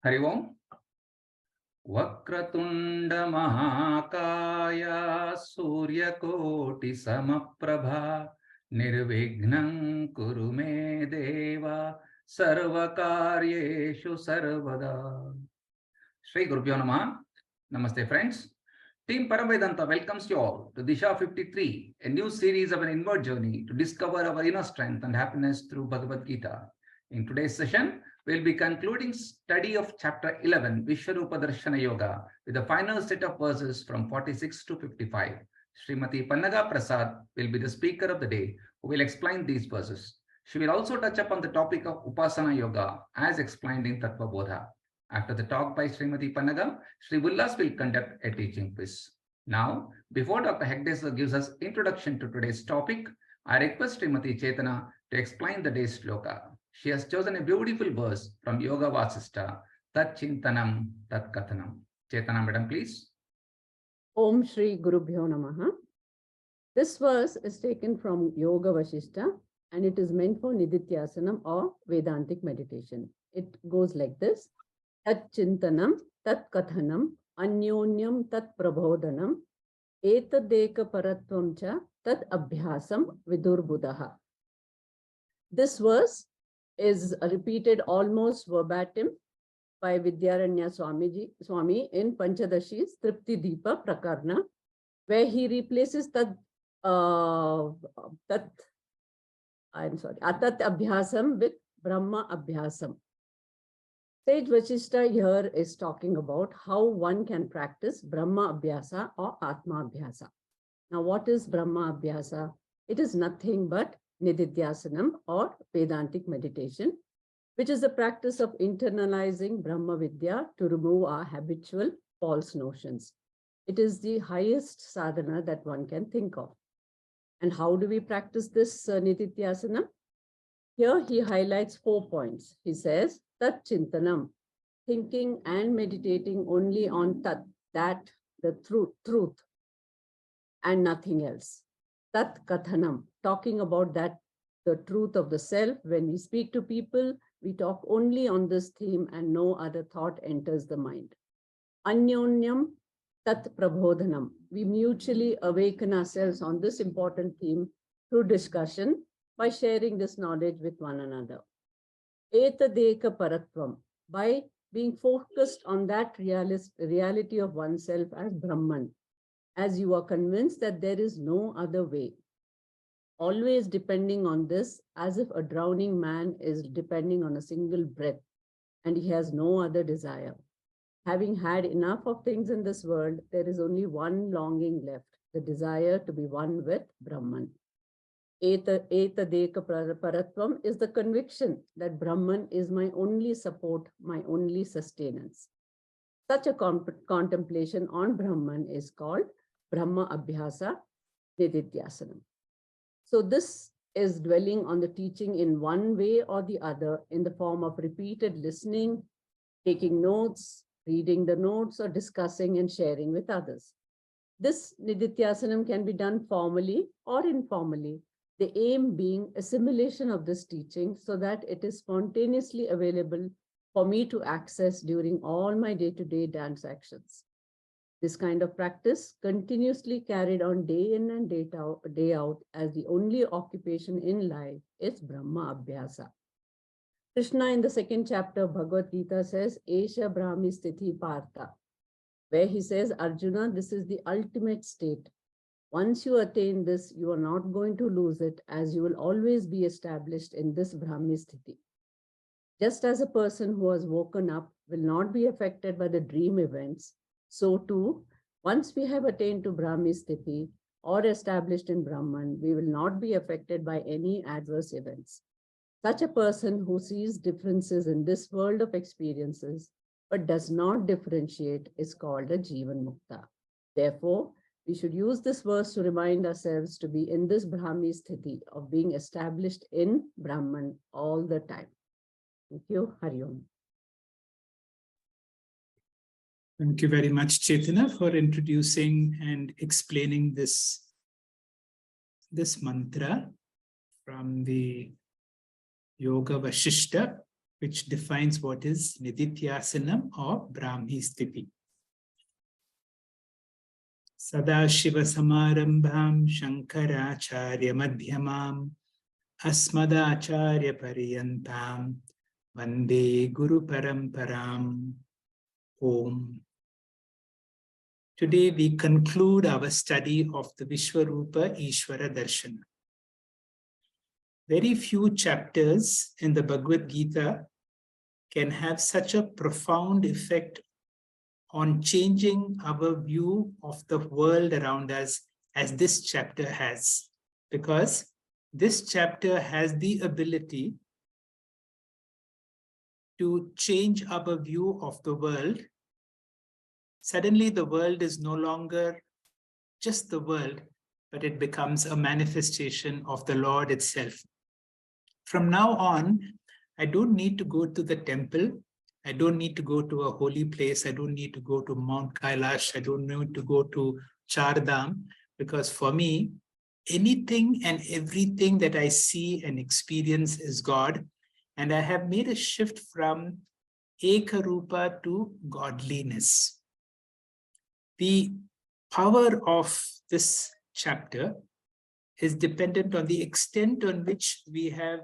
Hari Om. Vakratunda Mahakaya Suryakoti Samaprabha Nirvignam Kurume Deva Sarvakaryeshu Sarvada. Shri Gurubhyo Namaha. Namaste friends. Team Paravedanta welcomes you all to DISHA 53, a new series of an inward journey to discover our inner strength and happiness through Bhagavad Gita. In today's session, we'll be concluding study of chapter 11, Vishwarupa Darshana Yoga, with the final set of verses from 46 to 55. Srimati Pannaga Prasad will be the speaker of the day, who will explain these verses. She will also touch upon the topic of Upasana Yoga, as explained in Tattva Bodha. After the talk by Srimati Pannaga, Sri Vullas will conduct a teaching quiz. Now, before Dr. Hegdesar gives us introduction to today's topic, I request Srimati Chetana to explain the day's shloka. She has chosen a beautiful verse from Yoga Vasista, Tat Chintanam, Tat Kathanam. Chetana, madam, please. Om Shri Gurubhyo Namaha. This verse is taken from Yoga Vasista and it is meant for Nidityasanam or Vedantic meditation. It goes like this. Tat Chintanam, Tat Kathanam, Anyonyam Tat Prabodhanam, Etadeka Paratvam cha Tat Abhyasam Vidurbudaha. This verse is repeated almost verbatim by Vidyaranya Swami in Panchadashi's Tripti Deepa Prakarna, where he replaces Atat Abhyasam with Brahma Abhyasam. Sage Vashishta here is talking about how one can practice Brahma Abhyasa or Atma Abhyasa. Now, what is Brahma Abhyasa? It is nothing but Nididhyasanam or Vedantic meditation, which is the practice of internalizing Brahma Vidya to remove our habitual false notions. It is the highest sadhana that one can think of. And how do we practice this Nididhyasanam? Here he highlights 4 points. He says, Tat Chintanam, thinking and meditating only on Tat, that, the truth, and nothing else. Tat Kathanam, talking about that, the truth of the self. When we speak to people, we talk only on this theme and no other thought enters the mind. Anyonyam Tat Prabodhanam, we mutually awaken ourselves on this important theme through discussion by sharing this knowledge with one another. Etadeka Paratvam, by being focused on that reality of oneself as Brahman, as you are convinced that there is no other way. Always depending on this, as if a drowning man is depending on a single breath and he has no other desire. Having had enough of things in this world, there is only one longing left, the desire to be one with Brahman. Etadeka Paratvam is the conviction that Brahman is my only support, my only sustenance. Such a contemplation on Brahman is called Brahma Abhyasa Nididhyasanam. So this is dwelling on the teaching in one way or the other in the form of repeated listening, taking notes, reading the notes, or discussing and sharing with others. This Nididhyasanam can be done formally or informally, the aim being assimilation of this teaching so that it is spontaneously available for me to access during all my day-to-day transactions. This kind of practice, continuously carried on day in and day out as the only occupation in life, is Brahma Abhyasa. Krishna in the 2nd chapter of Bhagavad Gita says, Esha Brahmi Stithi Partha, where he says, Arjuna, this is the ultimate state. Once you attain this, you are not going to lose it, as you will always be established in this Brahmi Sthiti. Just as a person who has woken up will not be affected by the dream events, so too, once we have attained to Brahmi Sthiti or established in Brahman, we will not be affected by any adverse events. Such a person who sees differences in this world of experiences but does not differentiate is called a Jivan Mukta. Therefore, we should use this verse to remind ourselves to be in this Brahmi Sthiti of being established in Brahman all the time. Thank you. Hari Om. Thank you very much, Chetana, for introducing and explaining this mantra from the Yoga Vasishta. which defines what is Nidityasanam or Brahmi Sthiti. Sadashiva Samarambham Shankaracharya Madhyamam Asmadacharya Pariyantam Vande Guru Paramparam. Om. Today we conclude our study of the Vishwarupa Ishvara Darshana. Very few chapters in the Bhagavad Gita can have such a profound effect on changing our view of the world around us as this chapter has. Because this chapter has the ability to change our view of the world. Suddenly the world is no longer just the world, but it becomes a manifestation of the Lord itself. From now on, I don't need to go to the temple. I don't need to go to a holy place. I don't need to go to Mount Kailash. I don't need to go to Char Dham, because for me, anything and everything that I see and experience is God. And I have made a shift from arupa to godliness. The power of this chapter is dependent on the extent on which we have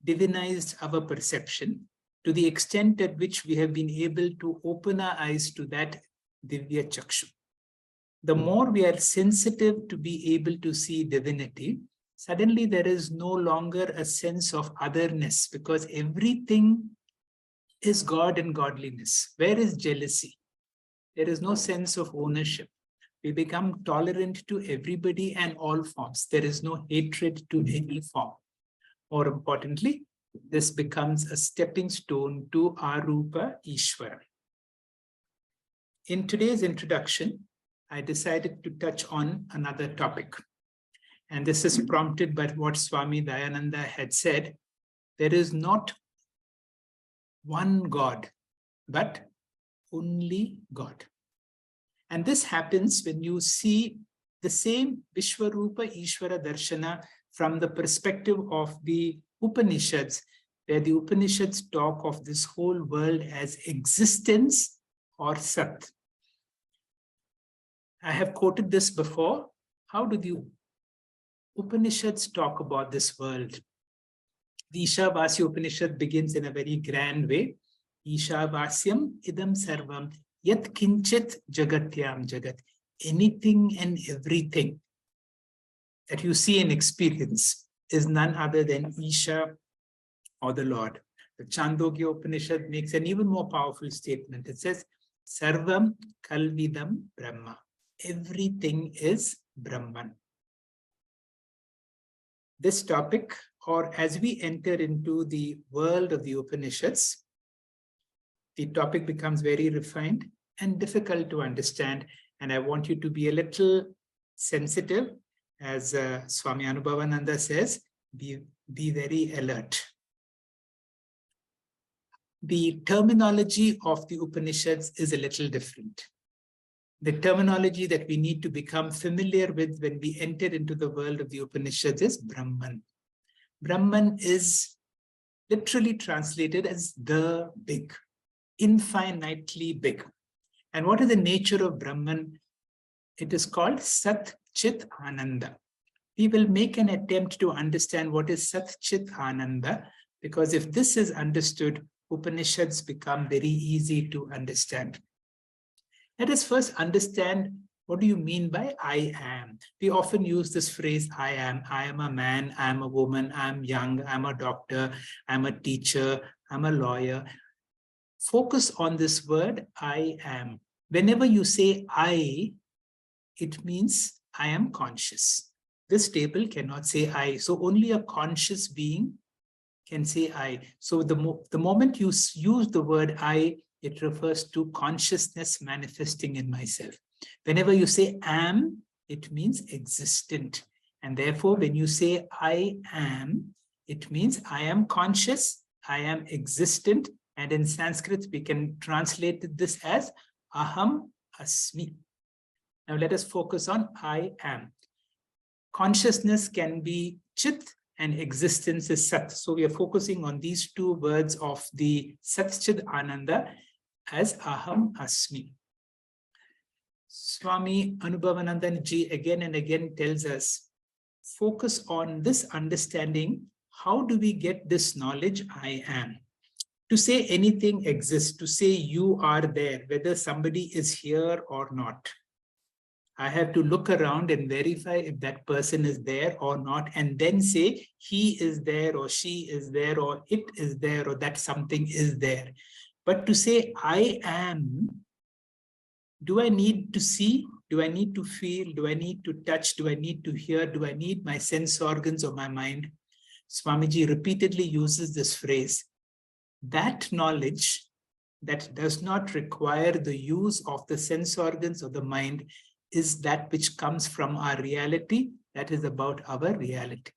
divinized our perception, to the extent at which we have been able to open our eyes to that Divya Chakshu. The more we are sensitive to be able to see divinity, suddenly there is no longer a sense of otherness, because everything is God and godliness. Where is jealousy? There is no sense of ownership. We become tolerant to everybody and all forms. There is no hatred to any form. More importantly, this becomes a stepping stone to arupa Ishvara. In today's introduction, I decided to touch on another topic. And this is prompted by what Swami Dayananda had said. There is not one God, but only God. And this happens when you see the same Vishwarupa Ishvara Darshana from the perspective of the Upanishads, where the Upanishads talk of this whole world as existence or Sat. I have quoted this before. How do the Upanishads talk about this world? The Ishavasya Upanishad begins in a very grand way. Ishavasyam idam sarvam yat kinchit jagatyam jagat. Anything and everything that you see and experience is none other than Isha or the Lord. The Chandogya Upanishad makes an even more powerful statement. It says, Sarvam Kalvidam Brahma. Everything is Brahman. This topic, or as we enter into the world of the Upanishads, the topic becomes very refined and difficult to understand. And I want you to be a little sensitive. As Swami Anubhavananda says, be very alert. The terminology of the Upanishads is a little different. The terminology that we need to become familiar with when we enter into the world of the Upanishads is Brahman. Brahman is literally translated as the big, infinitely big. And what is the nature of Brahman? It is called Sat Chit Ananda. We will make an attempt to understand what is Sat Chit Ananda, because if this is understood, Upanishads become very easy to understand. Let us first understand, what do you mean by I am? We often use this phrase, I am a man, I am a woman, I am young, I am a doctor, I am a teacher, I am a lawyer. Focus on this word, I am. Whenever you say I, it means I am conscious. This table cannot say I, so only a conscious being can say I. So the moment you use the word I, it refers to consciousness manifesting in myself. Whenever you say am, it means existent. And therefore, when you say I am, it means I am conscious, I am existent. And in Sanskrit, we can translate this as aham asmi. Now let us focus on I am. Consciousness can be chit and existence is Sat. So we are focusing on these two words of the Sat Chit Ananda as Aham Asmi. Swami Anubhavanandan Ji again and again tells us, focus on this understanding. How do we get this knowledge? I am. To say anything exists, to say you are there, whether somebody is here or not. I have to look around and verify if that person is there or not, and then say he is there or she is there or it is there or that something is there. But to say I am, do I need to see? Do I need to feel? Do I need to touch? Do I need to hear? Do I need my sense organs or my mind? Swamiji repeatedly uses this phrase. That knowledge that does not require the use of the sense organs or the mind is that which comes from our reality, that is about our reality.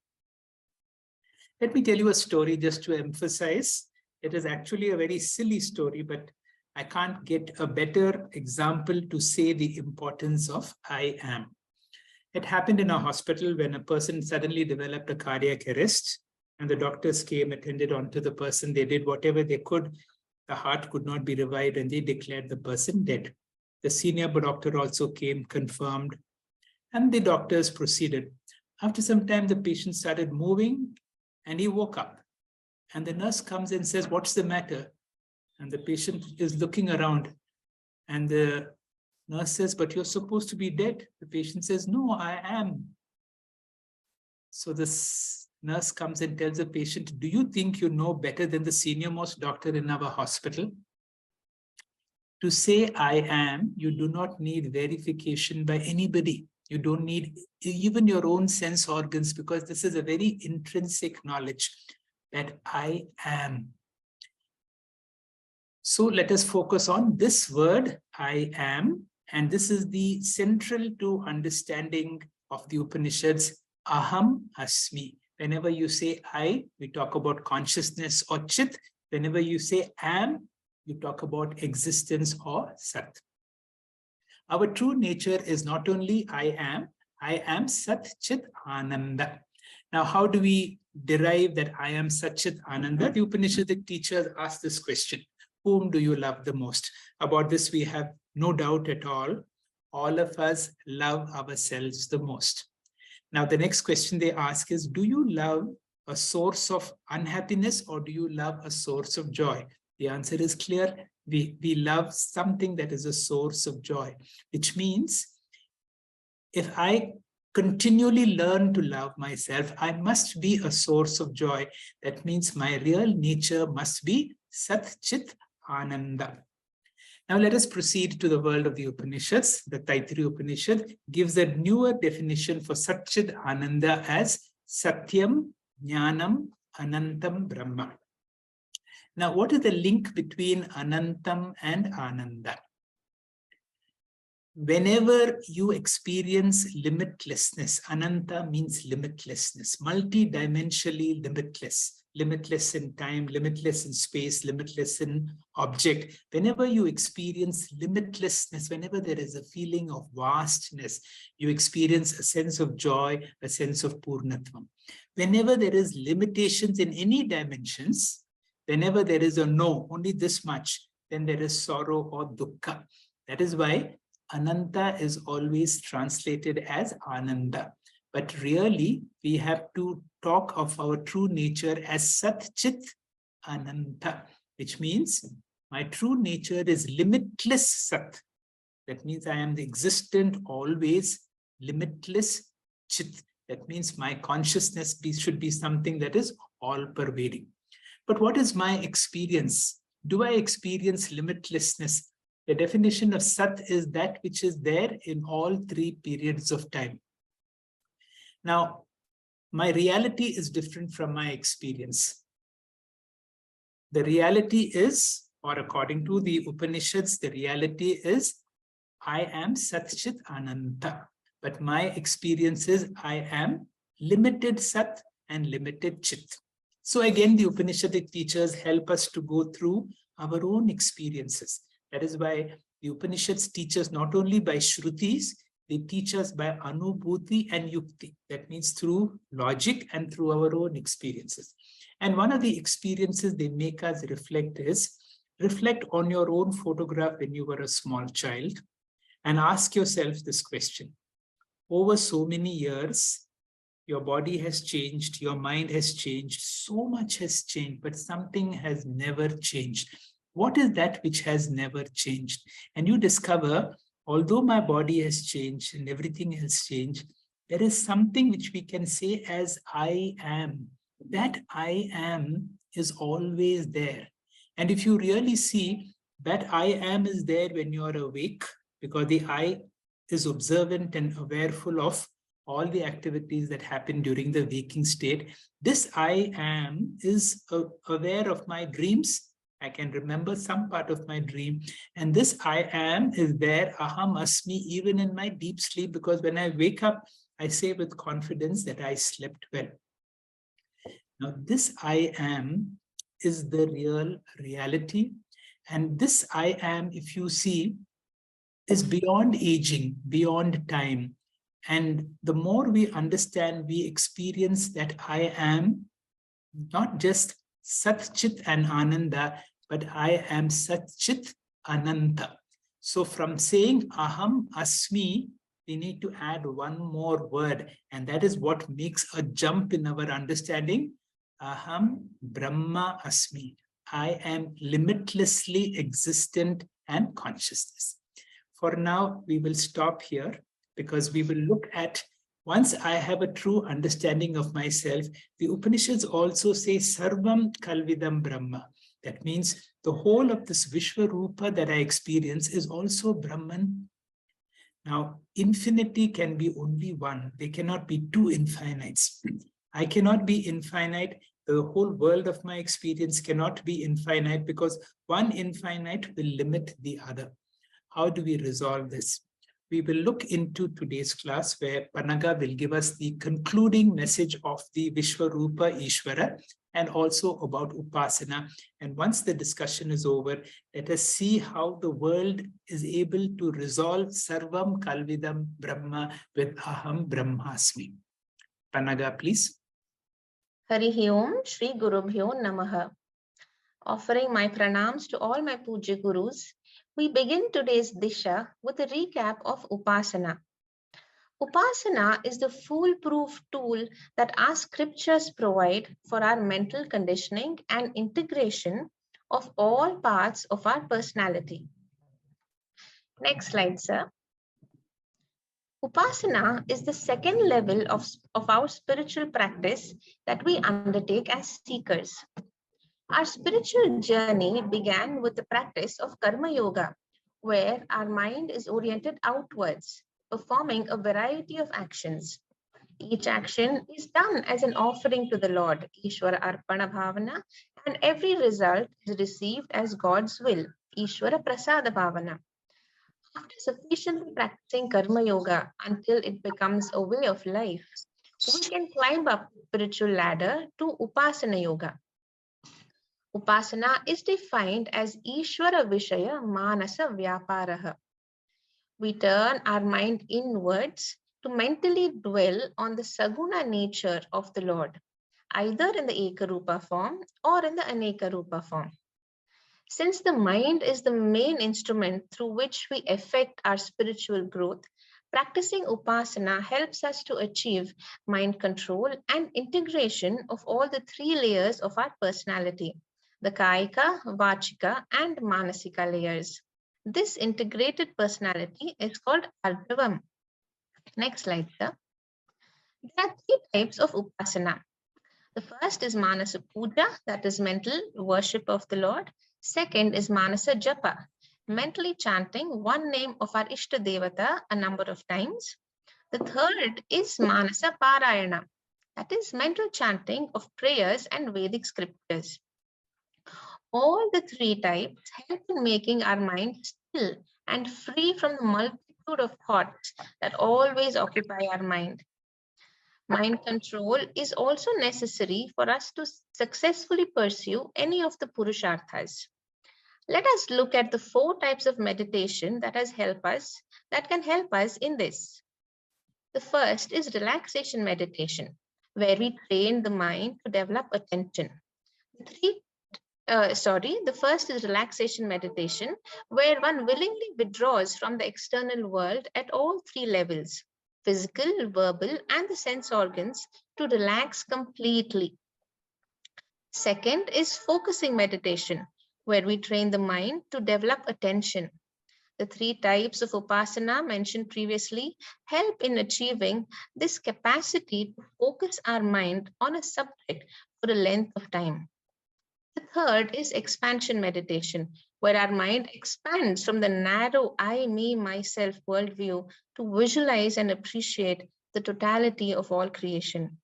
Let me tell you a story just to emphasize. It is actually a very silly story, but I can't get a better example to say the importance of I am. It happened in a hospital when a person suddenly developed a cardiac arrest, and the doctors came, attended onto the person. They did whatever they could. The heart could not be revived, and they declared the person dead. The senior doctor also came, confirmed, and the doctors proceeded. After some time, the patient started moving, and he woke up. And the nurse comes and says, "What's the matter?" And the patient is looking around, and the nurse says, "But you're supposed to be dead." The patient says, "No, I am." So this nurse comes and tells the patient, "Do you think you know better than the senior most doctor in our hospital? To say I am, you do not need verification by anybody. You don't need even your own sense organs, because this is a very intrinsic knowledge that I am." So let us focus on this word, I am, and this is the central to understanding of the Upanishads, Aham Asmi. Whenever you say I, we talk about consciousness or Chit. Whenever you say am, you talk about existence or Sat. Our true nature is not only I am Sat Chit Ananda. Now, how do we derive that I am Sat Chit Ananda? The Upanishadic teachers ask this question. Whom do you love the most? About this, we have no doubt at all. All of us love ourselves the most. Now, the next question they ask is, do you love a source of unhappiness or do you love a source of joy? The answer is clear. We love something that is a source of joy, which means if I continually learn to love myself, I must be a source of joy. That means my real nature must be Sat Chit Ananda. Now let us proceed to the world of the Upanishads. The Taittiriya Upanishad gives a newer definition for Sat Chit Ananda as Satyam, Jnanam, Anantam, Brahma. Now, what is the link between Anantam and Ananda? Whenever you experience limitlessness, Ananta means limitlessness, multidimensionally limitless, limitless in time, limitless in space, limitless in object. Whenever you experience limitlessness, whenever there is a feeling of vastness, you experience a sense of joy, a sense of Purnatvam. Whenever there is limitations in any dimensions, whenever there is a no, only this much, then there is sorrow or dukkha. That is why Ananta is always translated as Ananda. But really, we have to talk of our true nature as Sat Chit Ananta, which means my true nature is limitless Sat. That means I am the existent, always limitless Chit. That means my consciousness should be something that is all-pervading. But what is my experience? Do I experience limitlessness? The definition of Sat is that which is there in all three periods of time. Now, my reality is different from my experience. The reality is, or according to the Upanishads, the reality is, I am Sat Chit Ananta. But my experience is, I am limited Sat and limited Chit. So again, the Upanishadic teachers help us to go through our own experiences. That is why the Upanishads teach us not only by Shrutis, They teach us by anubhuti and yukti. That means through logic and through our own experiences. And one of the experiences they make us reflect is, reflect on your own photograph when you were a small child and ask yourself this question. Over so many years, your body has changed, your mind has changed, so much has changed, but something has never changed. What is that which has never changed? And you discover, although my body has changed and everything has changed, there is something which we can say as I am. That I am is always there. And if you really see, that I am is there when you are awake, because the I is observant and awareful of all the activities that happen during the waking state. This I am is aware of my dreams. I can remember some part of my dream. And this I am is there, aham asmi, even in my deep sleep, because when I wake up, I say with confidence that I slept well. Now, this I am is the real reality. And this I am, if you see, is beyond aging, beyond time. And the more we understand, we experience that I am not just Sat Chit and Ananda, but I am Sat Chit Ananta. So from saying Aham Asmi, we need to add one more word, and that is what makes a jump in our understanding. Aham Brahma Asmi. I am limitlessly existent and consciousness. For now, we will stop here, because we will look at, once I have a true understanding of myself, the Upanishads also say Sarvam Kalvidam Brahma. That means the whole of this Vishwarupa that I experience is also Brahman. Now, infinity can be only one. There cannot be two infinites. I cannot be infinite. The whole world of my experience cannot be infinite, because one infinite will limit the other. How do we resolve this? We will look into today's class, where Panaga will give us the concluding message of the Vishwarupa Ishvara and also about Upasana. And once the discussion is over, let us see how the world is able to resolve Sarvam Kalvidam Brahma with Aham Brahmasmi. Panaga, please. Harihi Om Shri Gurubhyo Namaha. Offering my pranams to all my Puja Gurus, we begin today's Disha with a recap of Upasana. Upasana is the foolproof tool that our scriptures provide for our mental conditioning and integration of all parts of our personality. Next slide, sir. Upasana is the second level of our spiritual practice that we undertake as seekers. Our spiritual journey began with the practice of Karma Yoga, where our mind is oriented outwards, performing a variety of actions. Each action is done as an offering to the Lord, Ishvara Arpana Bhavana, and every result is received as God's will, Ishvara Prasada Bhavana. After sufficiently practicing Karma Yoga until it becomes a way of life, we can climb up the spiritual ladder to Upasana Yoga. Upasana is defined as Ishvara Vishaya Manasa Vyaparaha. We turn our mind inwards to mentally dwell on the saguna nature of the Lord, either in the ekarupa form or in the aneka rupa form. Since the mind is the main instrument through which we effect our spiritual growth, practicing Upasana helps us to achieve mind control and integration of all the three layers of our personality, the Kayika, Vachika, and Manasika layers. This integrated personality is called Arjavam. Next slide, sir. There are three types of Upasana. The first is Manasa Puja, that is mental worship of the Lord. Second is Manasa Japa, mentally chanting one name of our Ishta Devata a number of times. The third is Manasa Parayana, that is mental chanting of prayers and Vedic scriptures. All the three types help in making our mind still and free from the multitude of thoughts that always occupy our mind. Mind control is also necessary for us to successfully pursue any of the Purusharthas. Let us look at the 4 types of meditation that can help us in this. The first is relaxation meditation, where we train the mind to develop attention. The first is relaxation meditation, where one willingly withdraws from the external world at all 3 levels, physical, verbal, and the sense organs, to relax completely. Second is focusing meditation, where we train the mind to develop attention. The 3 types of Upasana mentioned previously help in achieving this capacity to focus our mind on a subject for a length of time. The third is expansion meditation, where our mind expands from the narrow I, me, myself worldview to visualize and appreciate the totality of all creation.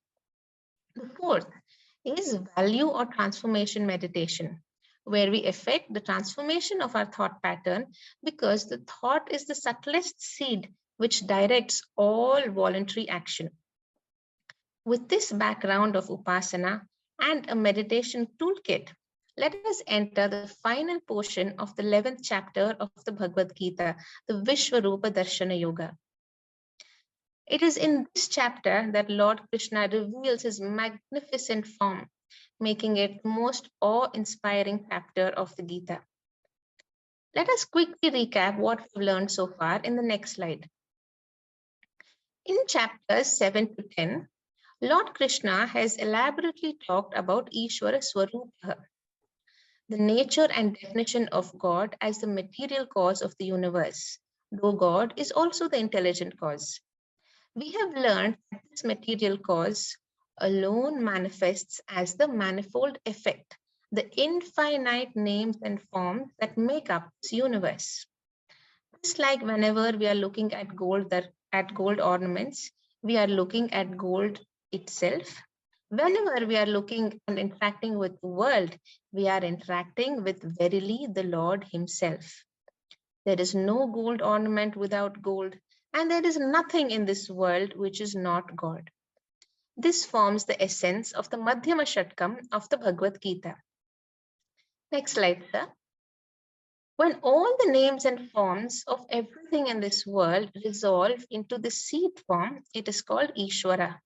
The fourth is value or transformation meditation, where we effect the transformation of our thought pattern, because the thought is the subtlest seed which directs all voluntary action. With this background of Upasana and a meditation toolkit, let us enter the final portion of the 11th chapter of the Bhagavad Gita, the Vishwarupa Darshana Yoga. It is in this chapter that Lord Krishna reveals his magnificent form, making it the most awe-inspiring chapter of the Gita. Let us quickly recap what we've learned so far in the next slide. In chapters 7 to 10, Lord Krishna has elaborately talked about Ishvara Swarupa, the nature and definition of God as the material cause of the universe, though God is also the intelligent cause. We have learned that this material cause alone manifests as the manifold effect, the infinite names and forms that make up this universe. Just like whenever we are looking at gold ornaments, we are looking at gold itself. Whenever we are looking and interacting with the world, we are interacting with verily the Lord himself. There is no gold ornament without gold, and there is nothing in this world which is not God. This forms the essence of the Madhyama Shatkam of the Bhagavad Gita. Next slide, sir. When all the names and forms of everything in this world resolve into the seed form, it is called Ishvara.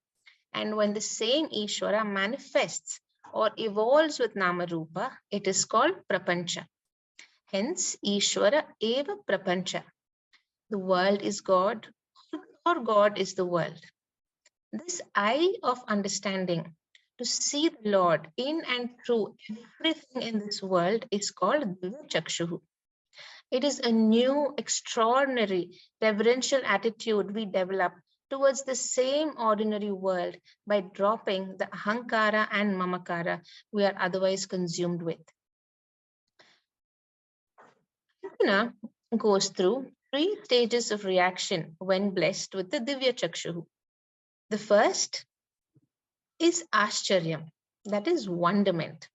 And when the same Ishvara manifests or evolves with Namarupa, it is called Prapancha. Hence, Ishvara eva Prapancha. The world is God, or God is the world. This eye of understanding to see the Lord in and through everything in this world is called Divya Chakshuhu. It is a new, extraordinary, reverential attitude we develop towards the same ordinary world by dropping the ahankara and mamakara we are otherwise consumed with. Arjuna goes through 3 stages of reaction when blessed with the Divya Chakshuhu. The first is Ashcharyam, that is wonderment,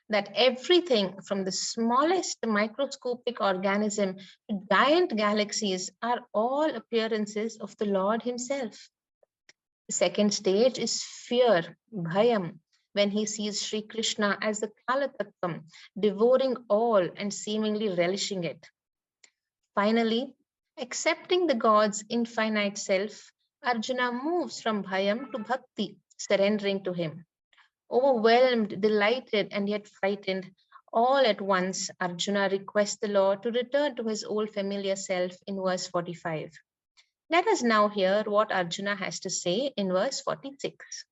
that everything from the smallest microscopic organism to giant galaxies are all appearances of the Lord himself. The second stage is fear, bhayam, when he sees Sri Krishna as the Kalatattvam, devouring all and seemingly relishing it. Finally, accepting the God's infinite self, Arjuna moves from bhayam to bhakti, surrendering to him. Overwhelmed, delighted, and yet frightened, all at once, Arjuna requests the Lord to return to his old familiar self in verse 45. Let us now hear what Arjuna has to say in verse 46.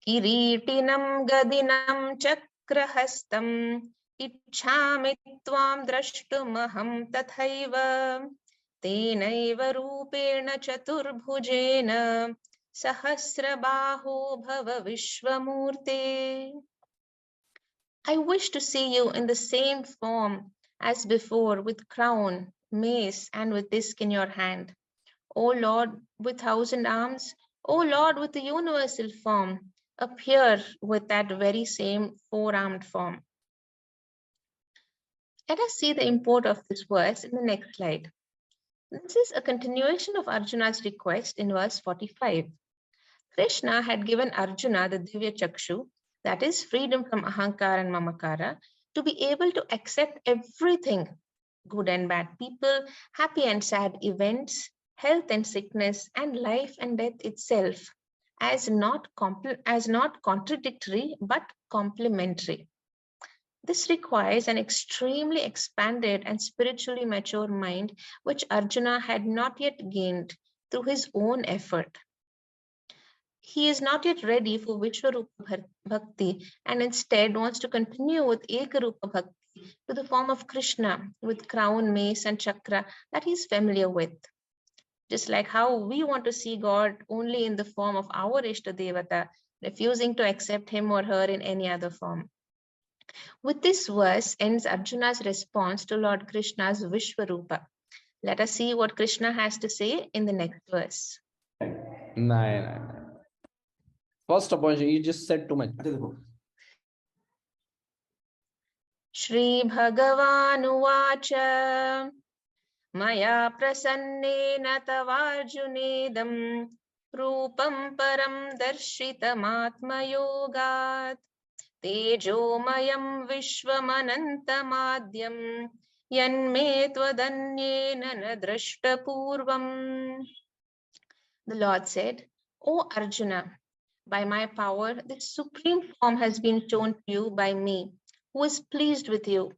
Kiritinam gadinam chakrahastam ichhami tvam drashtumaham tathaiva tenaiva rupena chaturbhujena Sahasrabaho bhava Vishwamurte. I wish to see you in the same form as before, with crown, mace, and with disc in your hand. O Lord, with 1,000 arms, O Lord, with the universal form, appear with that very same 4-armed form. Let us see the import of this verse in the next slide. This is a continuation of Arjuna's request in verse 45. Krishna had given Arjuna the Divya Chakshu, that is freedom from ahankara and mamakara, to be able to accept everything, good and bad people, happy and sad events, health and sickness, and life and death itself, as not contradictory but complementary. This requires an extremely expanded and spiritually mature mind, which Arjuna had not yet gained through his own effort. He is not yet ready for Vishwarupa Bhakti and instead wants to continue with Ekarupa Bhakti to the form of Krishna with crown, mace, and chakra that he is familiar with. Just like how we want to see God only in the form of our Ishta Devata, refusing to accept him or her in any other form. With this verse ends Arjuna's response to Lord Krishna's Vishwarupa. Let us see what Krishna has to say in the next verse. No. First of all, you just said too much. Shri Bhagavan Uvacha Maya Prasannena Tavarjunedam Rupam Param Darshitam Atma Yogat Tejomayam Vishwamanantamadyam Yanme Twadanyena na Drashta Purvam. The Lord said, O Arjuna, by my power, this supreme form has been shown to you by me, who is pleased with you.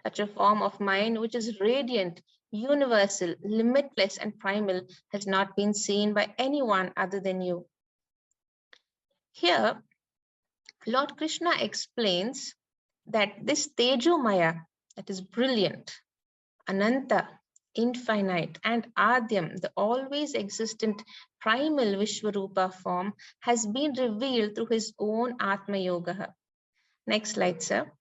Such a form of mine, which is radiant, universal, limitless, and primal, has not been seen by anyone other than you. Here, Lord Krishna explains that this Tejomaya, that is brilliant, Ananta, infinite, and Adyam, the always existent primal Vishwarupa form, has been revealed through his own Atma Yoga. Next slide, sir.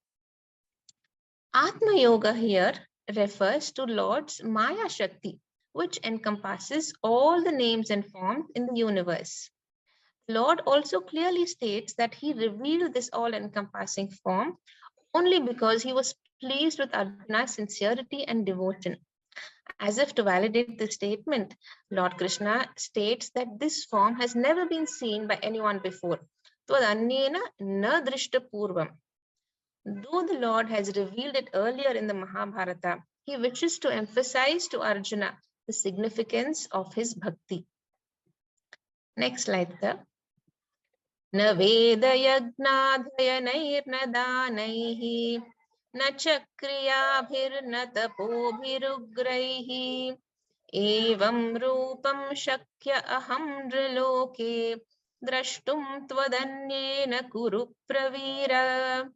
Atma Yoga here refers to Lord's Maya Shakti, which encompasses all the names and forms in the universe. Lord also clearly states that he revealed this all-encompassing form only because he was pleased with Arjuna's sincerity and devotion. As if to validate this statement, Lord Krishna states that this form has never been seen by anyone before. Twadanyena na drishta purvam. Though the Lord has revealed it earlier in the Mahabharata, he wishes to emphasize to Arjuna the significance of his bhakti. Next slide, sir. Na veda yagnadhayanayir na danaihi na chakriyabhir na tapobhirugraihi evam rupam shakya aham nriloke drashtum twadanyena kuru pravira.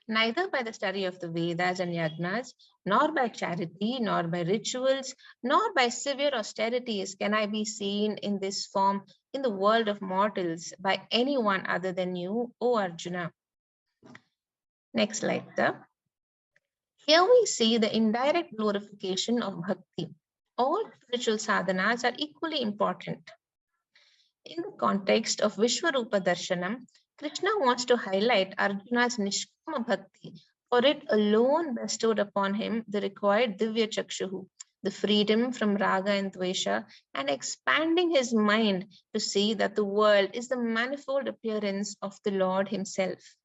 Neither by the study of the Vedas and Yagnas, nor by charity, nor by rituals, nor by severe austerities can I be seen in this form in the world of mortals by anyone other than you, O Arjuna. Next slide, sir. Here we see the indirect glorification of bhakti. All spiritual sadhanas are equally important. In the context of Vishwarupa darshanam, Krishna wants to highlight Arjuna's nishkama bhakti, for it alone bestowed upon him the required divya chakshuhu, the freedom from raga and dvesha, and expanding his mind to see that the world is the manifold appearance of the Lord himself.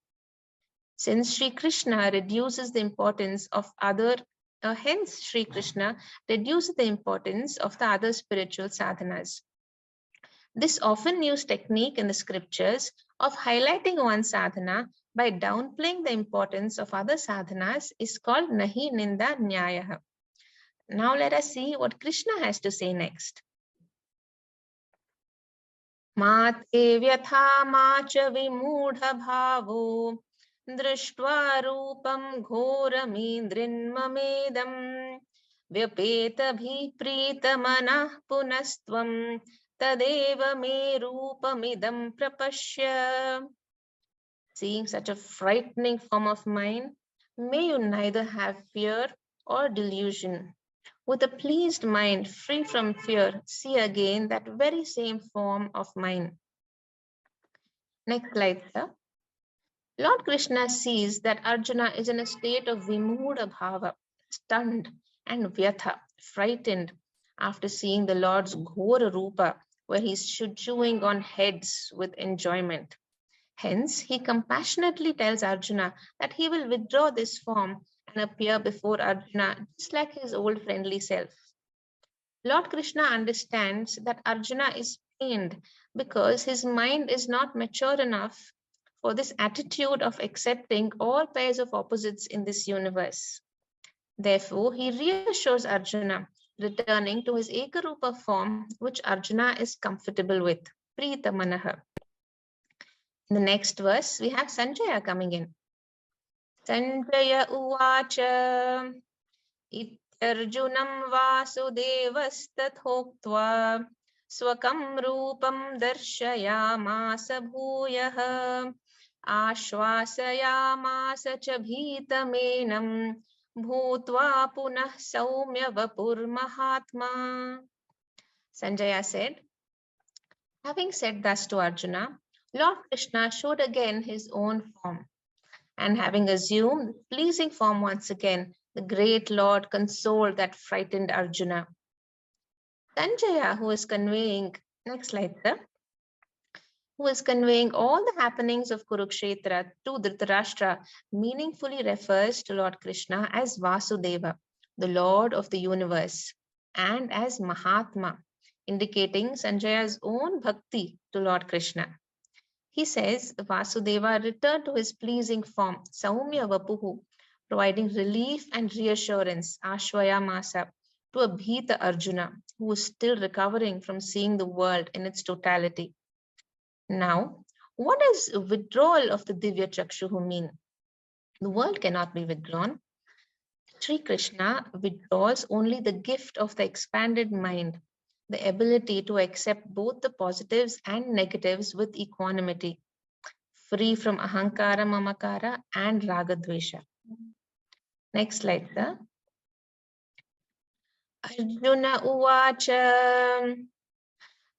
Since Sri Krishna reduces the importance of hence Sri Krishna reduces the importance of the other spiritual sadhanas. This often used technique in the scriptures of highlighting one sadhana by downplaying the importance of other sadhanas is called nahi ninda nyaya. Now let us see what Krishna has to say next. Mate vyatha macha vimudha bhavo drishtva rupam ghoramindrin mamedam vyapeta bhi prita manah punastvam tadeva me rupamidam prapashya. Seeing such a frightening form of mine, may you neither have fear or delusion. With a pleased mind, free from fear, see again that very same form of mine. Next slide, sir. Lord Krishna sees that Arjuna is in a state of vimudha bhava, stunned, and vyatha, frightened, after seeing the Lord's ghora rupa, where he's chewing on heads with enjoyment. Hence, he compassionately tells Arjuna that he will withdraw this form and appear before Arjuna just like his old friendly self. Lord Krishna understands that Arjuna is pained because his mind is not mature enough for this attitude of accepting all pairs of opposites in this universe. Therefore, he reassures Arjuna, returning to his ekarupa form, which Arjuna is comfortable with. Prita manaha. In the next verse, we have Sanjaya coming in. Sanjaya uvacha ityarjunam vasudevasthathoktva swakam rupam darshayamasa bhuyah ashvasayamasa cha bhitamenam bhutva punah saumya vapur mahatma. Sanjaya said, having said thus to Arjuna, Lord Krishna showed again his own form, and having assumed pleasing form once again, the great Lord consoled that frightened Arjuna. Sanjaya, who is conveying, next slide, sir, who is conveying all the happenings of Kurukshetra to Dhritarashtra, meaningfully refers to Lord Krishna as Vasudeva, the Lord of the universe, and as Mahatma, indicating Sanjaya's own bhakti to Lord Krishna. He says Vasudeva returned to his pleasing form, Saumya Vapuhu, providing relief and reassurance, Ashvayamasa, to a Bhita Arjuna, who was still recovering from seeing the world in its totality. Now, what does withdrawal of the Divya Chakshuhu mean? The world cannot be withdrawn. Sri Krishna withdraws only the gift of the expanded mind, the ability to accept both the positives and negatives with equanimity, free from ahankara, mamakara, and ragadvesha. Next slide, sir. Arjuna uvacha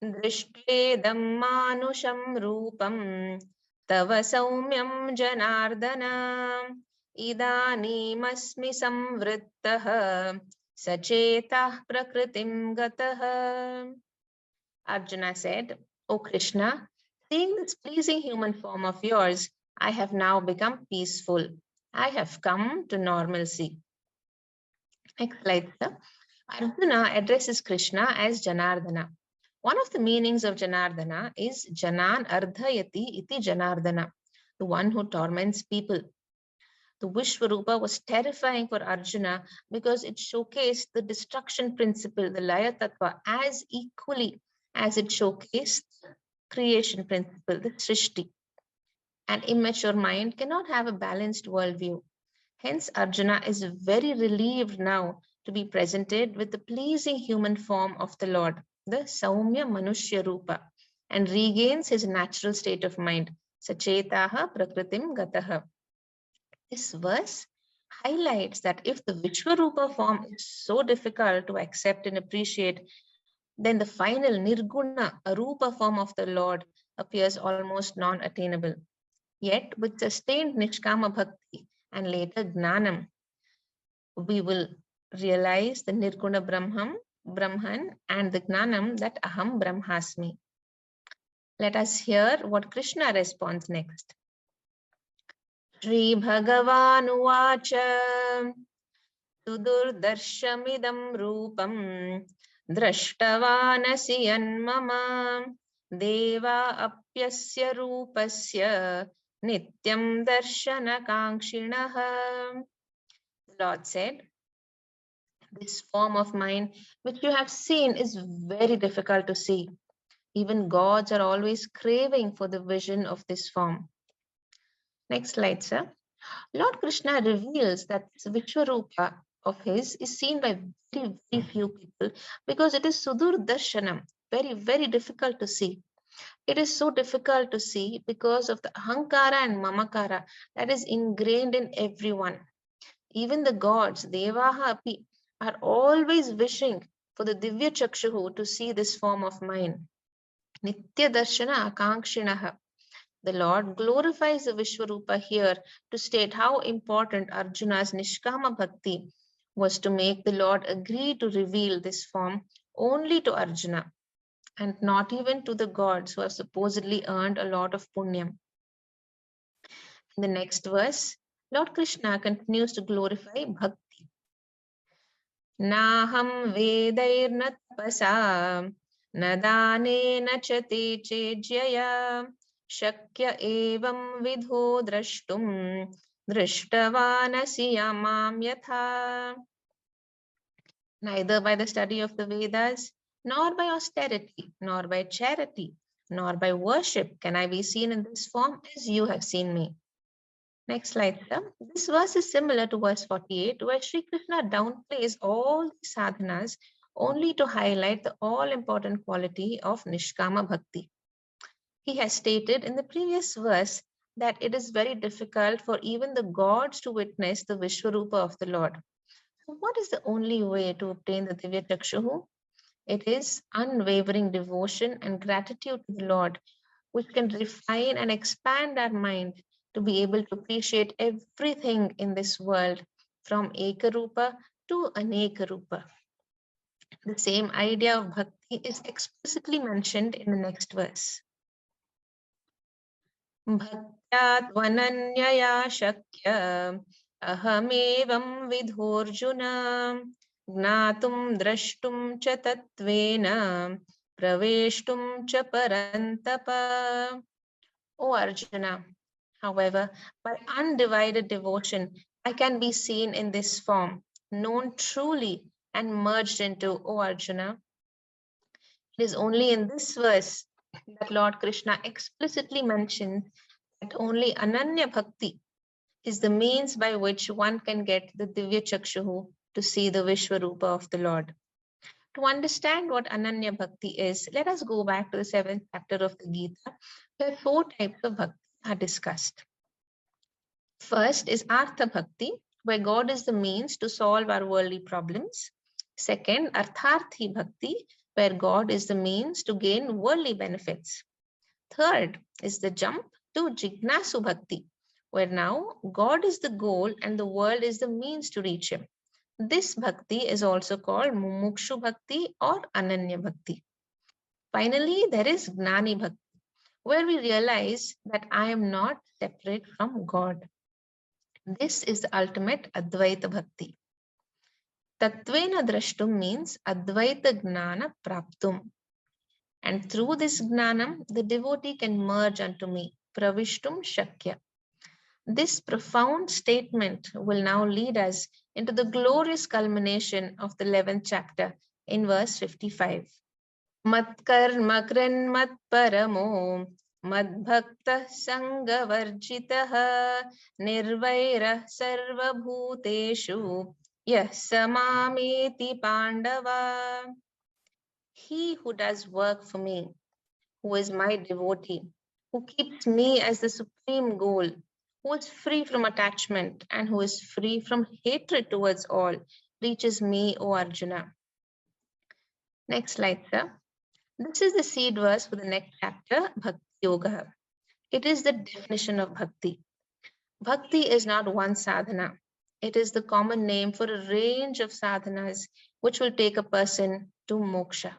drishtvedam manusham rupam tava saumyam janardana idanimasmi samvrittah sachetah prakritim gatah. Arjuna said, O Krishna, seeing this pleasing human form of yours, I have now become peaceful. I have come to normalcy. Next slide, sir. Arjuna addresses Krishna as Janardana. One of the meanings of Janardana is Janan Ardhayati iti Janardana, the one who torments people. The Vishwarupa was terrifying for Arjuna because it showcased the destruction principle, the Laya Tattva, as equally as it showcased creation principle, the Srishti. An immature mind cannot have a balanced worldview. Hence, Arjuna is very relieved now to be presented with the pleasing human form of the Lord, the Saumya Manushya Rupa, and regains his natural state of mind, Sachetaha Prakritim Gataha. This verse highlights that if the Vishwarupa form is so difficult to accept and appreciate, then the final Nirguna, arupa form of the Lord appears almost non-attainable. Yet, with sustained Nishkama Bhakti and later Gnanam, we will realize the Nirguna Brahman and the Gnanam that Aham Brahmasmi. Let us hear what Krishna responds next. Shri Bhagavan uvacha Sudurdarshamidam rupam drashtavanasi yanmama deva apyasya rupasya nityam darshana kankshinaha. The Lord said, this form of mine which you have seen is very difficult to see. Even gods are always craving for the vision of this form. Next slide, sir. Lord Krishna reveals that this Vishwarupa of his is seen by very, very few people because it is Sudur Darshanam, very, very difficult to see. It is so difficult to see because of the Ahankara and Mamakara that is ingrained in everyone. Even the gods, Devaha Api, are always wishing for the Divya Chakshuhu to see this form of mine. Nitya Darshana Akankshinaha. The Lord glorifies the Vishwarupa here to state how important Arjuna's Nishkama Bhakti was to make the Lord agree to reveal this form only to Arjuna and not even to the gods who have supposedly earned a lot of punyam. In the next verse, Lord Krishna continues to glorify bhakti. Naham vedairna tapasa na danena cha te chejyaya shakya evam vidho drashtum drishtavanasi yamam yatha. Neither by the study of the Vedas, nor by austerity, nor by charity, nor by worship can I be seen in this form as you have seen me. Next slide, sir. This verse is similar to verse 48, where Sri Krishna downplays all the sadhanas only to highlight the all-important quality of Nishkama Bhakti. He has stated in the previous verse that it is very difficult for even the gods to witness the Vishwarupa of the Lord. So what is the only way to obtain the Divya Chakshuhu? It is unwavering devotion and gratitude to the Lord, which can refine and expand our mind to be able to appreciate everything in this world, from ekarupa to aneka rupa. The same idea of bhakti is explicitly mentioned in the next verse. Bhaktyat vananyaya shakya ahamevam vidhorjuna gnatum drashtum cha tatvena praveshtum cha parantapa. O Arjuna, however, by undivided devotion, I can be seen in this form, known truly and merged into, O Arjuna. It is only in this verse that Lord Krishna explicitly mentions that only Ananya Bhakti is the means by which one can get the Divya Chakshuhu to see the Vishwarupa of the Lord. To understand what Ananya Bhakti is, let us go back to the 7th chapter of the Gita, where 4 types of bhakti are discussed. First is Artha Bhakti, where God is the means to solve our worldly problems. Second, Artharthi Bhakti, where God is the means to gain worldly benefits. Third is the jump to Jignasu Bhakti, where now God is the goal and the world is the means to reach him. This bhakti is also called Mumukshu Bhakti or Ananya Bhakti. Finally, there is Gnani Bhakti, where we realize that I am not separate from God. This is the ultimate Advaita Bhakti. Tatvena drashtum means Advaita Gnana Praptum. And through this Gnanam, the devotee can merge unto me, Pravishtum Shakya. This profound statement will now lead us into the glorious culmination of the 11th chapter in verse 55. Matkarma kranmat paramo madbhakta sangavarjitah nirvairah sarva bhuteshu yah samameti pandava. He who does work for me, who is my devotee, who keeps me as the supreme goal, who is free from attachment and who is free from hatred towards all, reaches me, O Arjuna. Next slide, sir. This is the seed verse for the next chapter, Bhakti Yoga. It is the definition of Bhakti. Bhakti is not one sadhana. It is the common name for a range of sadhanas which will take a person to moksha.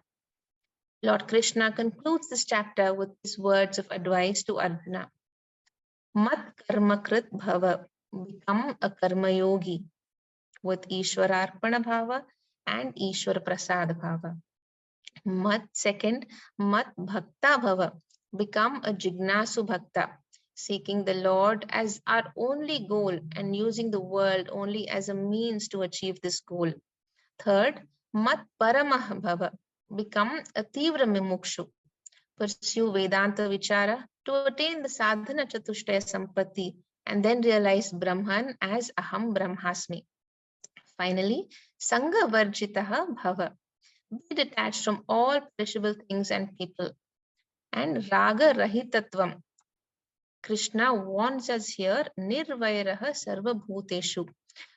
Lord Krishna concludes this chapter with his words of advice to Arjuna. Mat karma krit bhava, become a karma yogi with Ishwararpana bhava and Ishwar prasad bhava. Second, mat bhakta bhava, become a jignasu bhakta, seeking the Lord as our only goal and using the world only as a means to achieve this goal. Third, mat paramah bhava, become a tivra mumukshu, pursue Vedanta vichara to attain the sādhanā chatushtaya sampatti and then realize Brahman as aham brahmasmi. Finally, sangha varjitaha bhava, be detached from all perishable things and people. And raga rahitatvam, Krishna warns us here, nirvairaha sarva bhuteshu.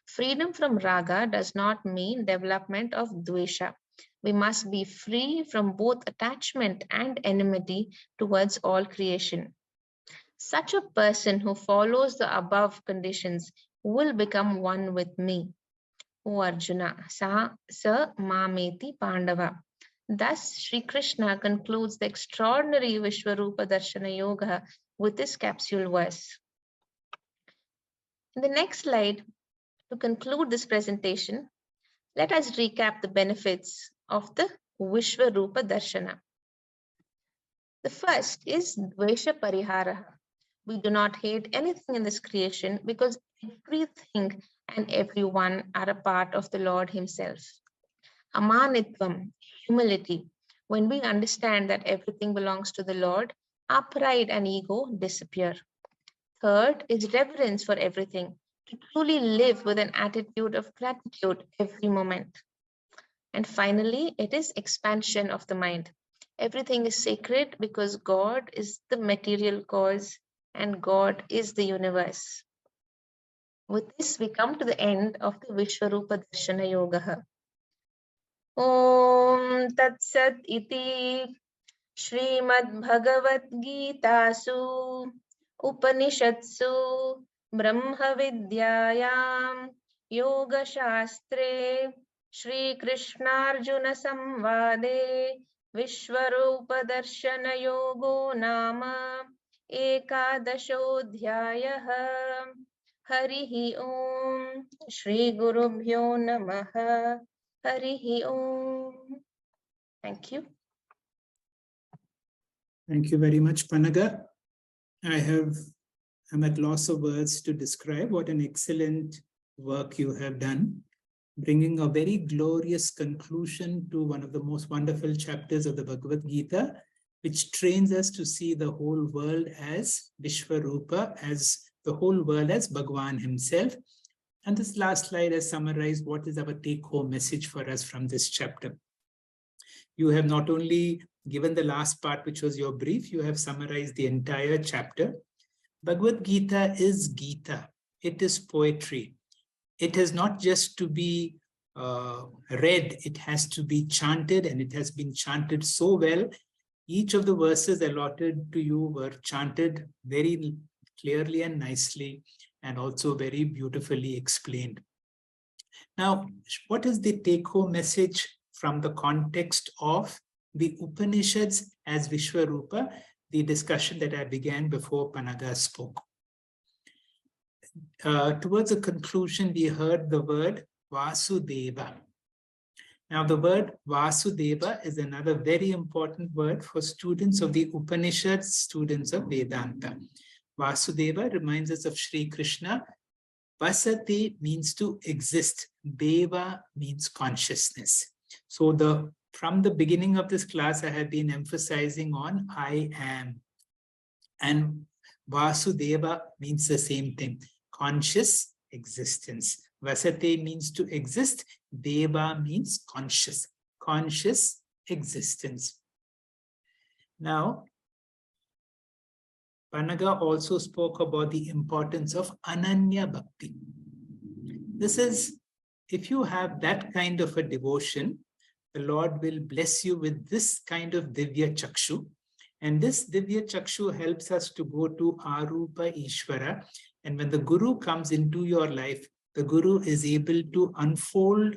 Freedom from raga does not mean development of dvesha. We must be free from both attachment and enmity towards all creation. Such a person who follows the above conditions will become one with me. O Arjuna, sa mameti pandava. Thus, Sri Krishna concludes the extraordinary Vishwarupa Darshana Yoga with this capsule verse. In the next slide, to conclude this presentation, let us recap the benefits of the Vishwarupa darshana. The first is dvesha parihara. We do not hate anything in this creation because everything and everyone are a part of the Lord himself. Amanitvam, humility. When we understand that everything belongs to the Lord, our pride and ego disappear. Third is reverence for everything, to truly live with an attitude of gratitude every moment. And finally, it is expansion of the mind. Everything is sacred because God is the material cause and God is the universe. With this, we come to the end of the Vishwarupa Darshana Yoga. Om Tat Sat Iti Srimad Bhagavad Gitasu Upanishatsu Brahma Vidyayam Yoga Shastre Shri Krishna Arjuna Samvade Vishwarupa Darshana Yogo Nama Ekadashodhyayaha. Harihi Om. Shri Gurubhyo Namaha. Harihi Om. Thank you. Thank you very much, Panaga. I'm at loss of words to describe what an excellent work you have done, bringing a very glorious conclusion to one of the most wonderful chapters of the Bhagavad Gita, which trains us to see the whole world as Vishwarupa, as the whole world as Bhagavan himself. And this last slide has summarized what is our take-home message for us from this chapter. You have not only given the last part, which was your brief, you have summarized the entire chapter. Bhagavad Gita is Gita. It is poetry. It is not just to be read, it has to be chanted, and it has been chanted so well. Each of the verses allotted to you were chanted very clearly and nicely, and also very beautifully explained. Now, what is the take-home message from the context of the Upanishads as Vishwarupa, the discussion that I began before Panaga spoke? Towards a conclusion, we heard the word Vasudeva. Now, the word Vasudeva is another very important word for students of the Upanishads, students of Vedanta. Vasudeva reminds us of Sri Krishna. Vasati means to exist. Deva means consciousness. So from the beginning of this class, I have been emphasizing on I am. And Vasudeva means the same thing. Conscious existence. Vasate means to exist. Deva means conscious. Conscious existence. Now, Panaga also spoke about the importance of Ananya Bhakti. This is, if you have that kind of a devotion, the Lord will bless you with this kind of Divya Chakshu. And this Divya Chakshu helps us to go to Arupa Ishvara. And when the Guru comes into your life, the Guru is able to unfold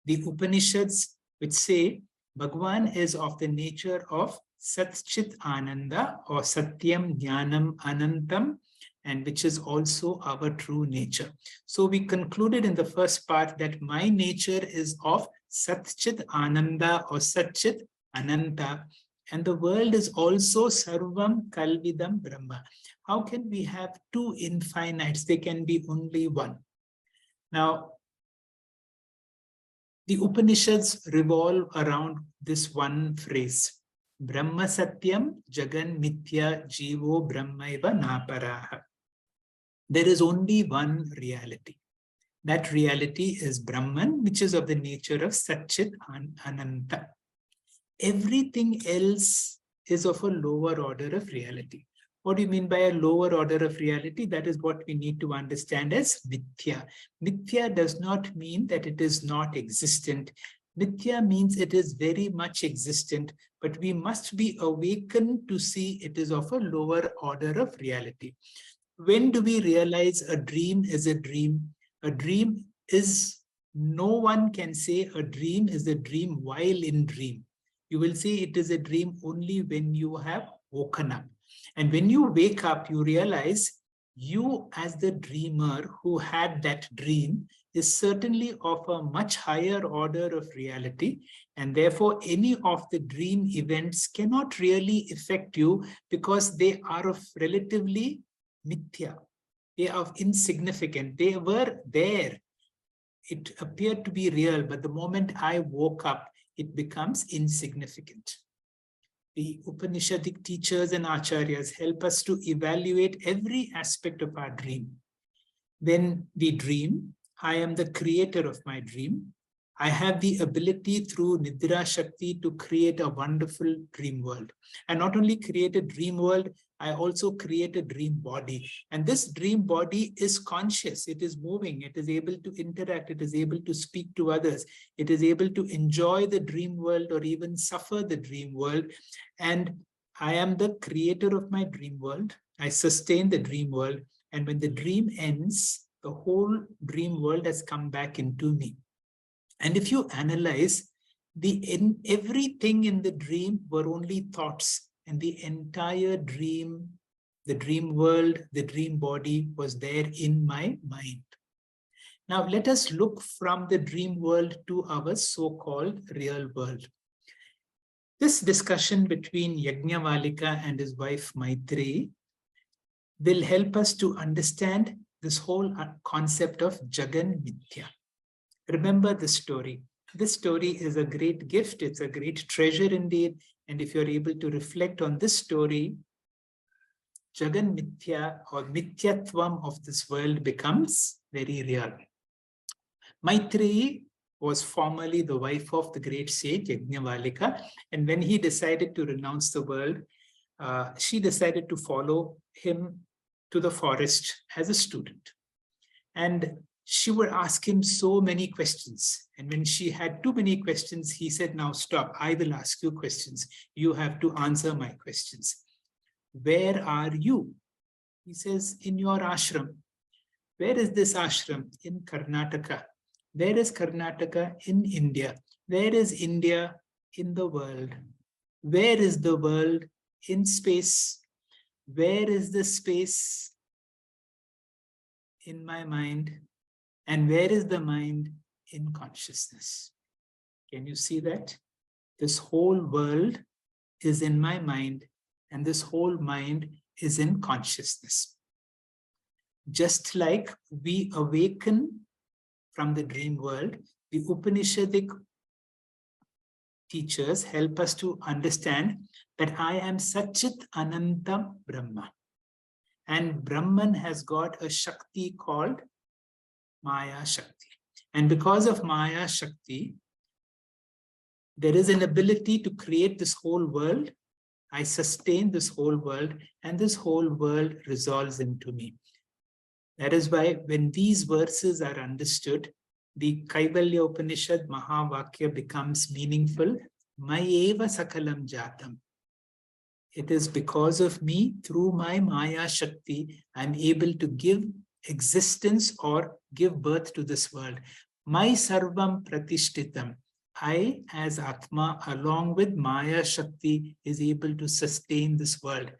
the Upanishads, which say Bhagavan is of the nature of Satchit Ananda or Satyam Jnanam Anantam, and which is also our true nature. So we concluded in the first part that my nature is of Satchit Ananda or Satchit Ananta, and the world is also Sarvam Kalvidam Brahma. How can we have two infinites? There can be only one. Now, the Upanishads revolve around this one phrase. Brahma Satyam Jagan Mithya Jivo Brahmaiva Naparaha. There is only one reality. That reality is Brahman, which is of the nature of Satchit Ananta. Everything else is of a lower order of reality. What do you mean by a lower order of reality? That is what we need to understand as Mithya. Mithya does not mean that it is not existent. Mithya means it is very much existent, but we must be awakened to see it is of a lower order of reality. When do we realize a dream is a dream? A dream is, no one can say a dream is a dream while in dream. You will say it is a dream only when you have woken up. And when you wake up, you realize you as the dreamer who had that dream is certainly of a much higher order of reality, and therefore any of the dream events cannot really affect you because they are of relatively mithya. They are insignificant. They were there. It appeared to be real, but the moment I woke up, it becomes insignificant. The Upanishadic teachers and acharyas help us to evaluate every aspect of our dream. When we dream, I am the creator of my dream. I have the ability through Nidra Shakti to create a wonderful dream world. And not only create a dream world, I also create a dream body. And this dream body is conscious. It is moving. It is able to interact. It is able to speak to others. It is able to enjoy the dream world or even suffer the dream world. And I am the creator of my dream world. I sustain the dream world. And when the dream ends, the whole dream world has come back into me. And if you analyze, everything in the dream were only thoughts, and the entire dream, the dream world, the dream body was there in my mind. Now let us look from the dream world to our so-called real world. This discussion between Yajnavalika and his wife Maitreyi will help us to understand this whole concept of Jagan Mithya. Remember the story. This story is a great gift. It's a great treasure indeed. And if you're able to reflect on this story, Jagan Mithya or Mithyatvam of this world becomes very real. Maitreyi was formerly the wife of the great sage Yajnavalika. And when he decided to renounce the world, she decided to follow him to the forest as a student. And she would ask him so many questions. And when she had too many questions, he said, now stop, I will ask you questions. You have to answer my questions. Where are you? He says, in your ashram. Where is this ashram? In Karnataka. Where is Karnataka? In India. Where is India? In the world. Where is the world? In space. Where is the space? In my mind. And where is the mind? In consciousness. Can you see that? This whole world is in my mind, and this whole mind is in consciousness. Just like we awaken from the dream world, the Upanishadic teachers help us to understand that I am Satchit Ananta Brahma. And Brahman has got a Shakti called Maya Shakti. And because of Maya Shakti, there is an ability to create this whole world. I sustain this whole world, and this whole world resolves into me. That is why when these verses are understood, the Kaivalya Upanishad Mahavakya becomes meaningful. Mayeva Sakalam Jatam. It is because of me, through my Maya Shakti, I'm able to give existence or give birth to this world. My Sarvam Pratishtitam. I, as Atma, along with Maya Shakti, is able to sustain this world.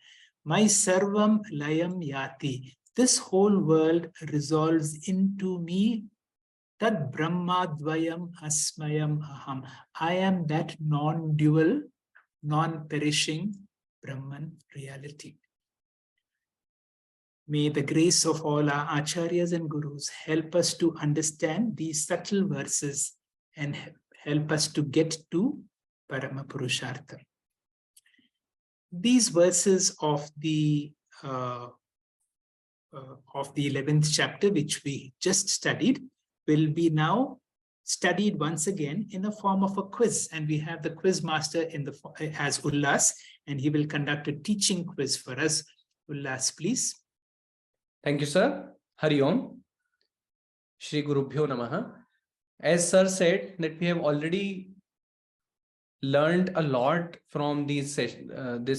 My Sarvam Layam Yati. This whole world resolves into me. Tad Brahmadvayam Asmayam Aham. I am that non-dual, non-perishing Brahman reality. May the grace of all our acharyas and gurus help us to understand these subtle verses and help us to get to Parama Purushartha. These verses of the 11th chapter, which we just studied, will be now studied once again in the form of a quiz. And we have the quiz master as Ullas, and he will conduct a teaching quiz for us. Ullas, please. Thank you, sir. Hari Om. Shri Gurubhyo Namaha. As sir said, that we have already learned a lot from this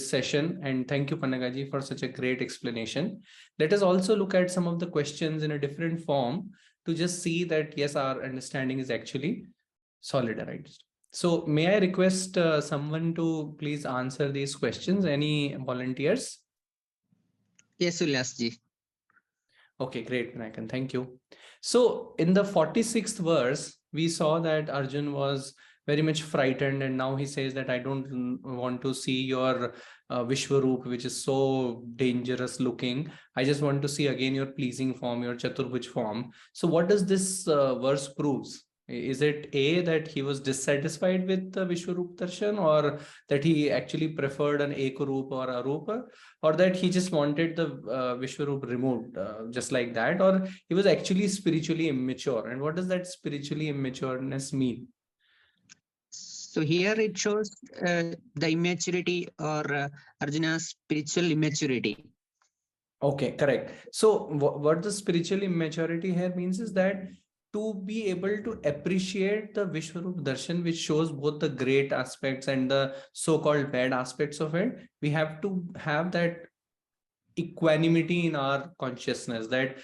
session, and thank you, Pannagaji, for such a great explanation. Let us also look at some of the questions in a different form to just see that, yes, our understanding is actually solidarized. So may I request someone to please answer these questions? Any volunteers? Yes, Ullasji. Okay, great, Vinayakan. Thank you. So in the 46th verse, we saw that Arjun was very much frightened, and now he says that I don't want to see your Vishwarupa, which is so dangerous looking. I just want to see again your pleasing form, your Chaturbhuj form. So what does this verse proves? Is it A, that he was dissatisfied with the Vishwarupa darshan, or that he actually preferred an ekarupa or arupa, or that he just wanted the Vishwarupa removed just like that, or he was actually spiritually immature? And what does that spiritually immatureness mean? So here it shows the immaturity or Arjuna's spiritual immaturity. Okay, correct. So what the spiritual immaturity here means is that to be able to appreciate the Vishwarupa darshan, which shows both the great aspects and the so-called bad aspects of it, we have to have that equanimity in our consciousness, that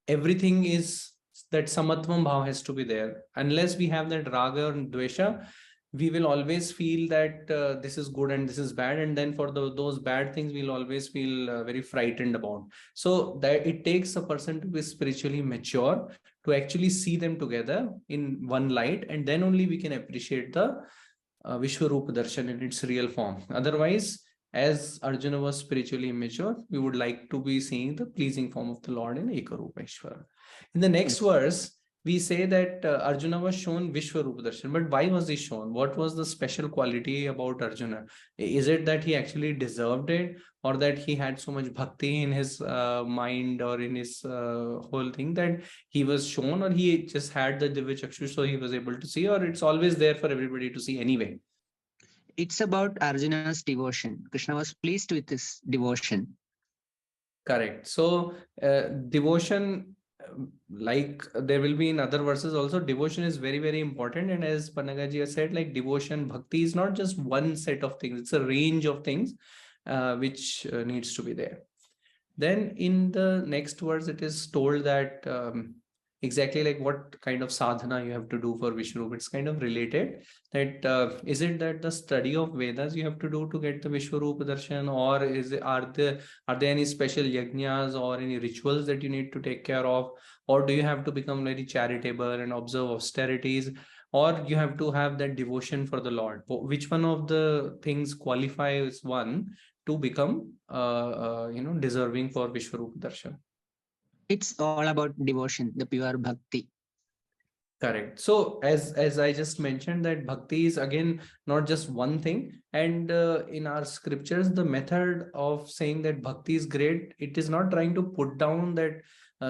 everything is, that samatvam bhav has to be there. Unless we have that raga or dvesha, we will always feel that this is good and this is bad, and then for those bad things we'll always feel very frightened about. So that it takes a person to be spiritually mature to actually see them together in one light, and then only we can appreciate the Vishwarupa darshan in its real form. Otherwise, as Arjuna was spiritually immature, we would like to be seeing the pleasing form of the Lord in Ekarupa Ishvara. In the next verse, we say that Arjuna was shown Vishwarupa darshan. But why was he shown? What was the special quality about Arjuna? Is it that he actually deserved it, or that he had so much bhakti in his mind or in his whole thing that he was shown, or he just had the Divya Chakshu so he was able to see, or it's always there for everybody to see anyway? It's about Arjuna's devotion. Krishna was pleased with his devotion. Correct. So devotion, like there will be in other verses also, devotion is very, very important. And as Panagaji has said, like devotion, bhakti is not just one set of things. It's a range of things which needs to be there. Then in the next verse, it is told that exactly like what kind of sadhana you have to do for Vishwarupa. It's kind of related. That is it that the study of Vedas you have to do to get the Vishwarupa darshan, or are there any special yajnas or any rituals that you need to take care of, or do you have to become very charitable and observe austerities, or you have to have that devotion for the Lord? Which one of the things qualifies one to become deserving for Vishwarupa darshan? It's all about devotion, the pure bhakti. Correct. So as I just mentioned, that bhakti is again not just one thing, and in our scriptures the method of saying that bhakti is great, it is not trying to put down that